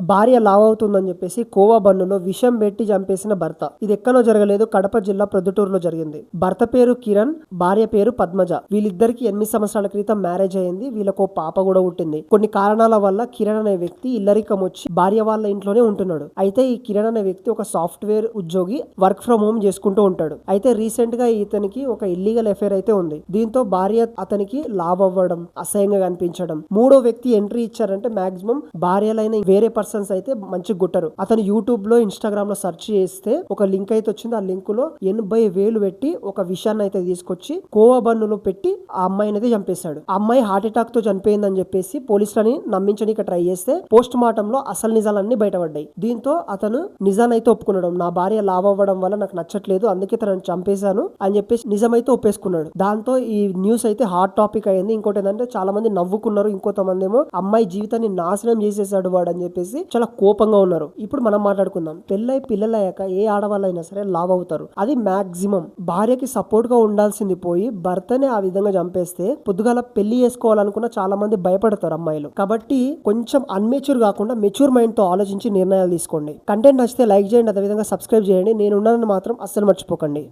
భార్య లావ్ అవుతుందని చెప్పేసి కోవా బన్నులో విషం పెట్టి చంపేసిన భర్త. ఇది ఎక్కడో జరగలేదు, కడప జిల్లా ప్రొద్దుటూరులో జరిగింది. భర్త పేరు కిరణ్, భార్య పేరు పద్మజ. వీళ్ళిద్దరికి 8 సంవత్సరాల క్రితం మ్యారేజ్ అయింది. వీళ్ళకు పాప కూడా పుట్టింది. కొన్ని కారణాల వల్ల కిరణ్ అనే వ్యక్తి ఇల్లరికం వచ్చి భార్య వాళ్ళ ఇంట్లోనే ఉంటున్నాడు. అయితే ఈ కిరణ్ అనే వ్యక్తి ఒక సాఫ్ట్వేర్ ఉద్యోగి, వర్క్ ఫ్రం హోమ్ చేసుకుంటూ ఉంటాడు. అయితే రీసెంట్ గా ఇతనికి ఒక ఇల్లీగల్ అఫేర్ అయితే ఉంది. దీంతో భార్య అతనికి లావ్ అవ్వడం, అసహ్యంగా కనిపించడం. మూడో వ్యక్తి ఎంట్రీ ఇచ్చారంటే మాక్సిమం భార్యలైన వేరే పర్సన్స్ అయితే మంచి గుట్టరు. అతను యూట్యూబ్ లో, ఇన్స్టాగ్రామ్ లో సెర్చ్ చేస్తే ఒక లింక్ అయితే వచ్చింది. ఆ లింక్ లో 80,000 పెట్టి ఒక విషయాన్ని అయితే తీసుకొచ్చి కోవా బన్నులో పెట్టి ఆ అమ్మాయిని అయితే చంపేశాడు. ఆ అమ్మాయి హార్ట్ అటాక్ తో చనిపోయిందని చెప్పేసి పోలీసులని నమ్మించడానికి ట్రై చేస్తే పోస్ట్ మార్టం లో అసలు నిజాలన్నీ బయటపడ్డాయి. దీంతో అతను నిజానైతే ఒప్పుకున్నాడు. నా భార్య లావ్ అవ్వడం వల్ల నాకు నచ్చట్లేదు, అందుకే తనని చంపేశాను అని చెప్పేసి నిజమైతే ఒప్పేసుకున్నాడు. దాంతో ఈ న్యూస్ అయితే హాట్ టాపిక్ అయింది. ఇంకోటి ఏంటంటే చాలా మంది నవ్వుకున్నారు, ఇంకొంతమంది ఏమో అమ్మాయి జీవితాన్ని నాశనం చేసేసాడు వాడు అని చెప్పేసి చాలా కోపంగా ఉన్నారు. ఇప్పుడు మనం మాట్లాడుకుందాం. పెళ్ళై పిల్లలయ్యాక ఏ ఆడవాళ్ళైనా సరే లావ్ అవుతారు. అది మాక్సిమం. భార్యకి సపోర్ట్ గా ఉండాల్సింది పోయి భర్తనే ఆ విధంగా చంపేస్తే పొద్దుగాల పెళ్లి చేసుకోవాలనుకున్న చాలా మంది భయపడతారు అమ్మాయిలు. కాబట్టి కొంచెం అన్మెచ్యూర్ కాకుండా మెచ్యూర్ మైండ్ తో ఆలోచించి నిర్ణయాలు తీసుకోండి. కంటెంట్ నచ్చితే లైక్ చేయండి, అదేవిధంగా సబ్స్క్రైబ్ చేయండి. నేను ఉన్నానని మాత్రం అస్సలు మర్చిపోకండి.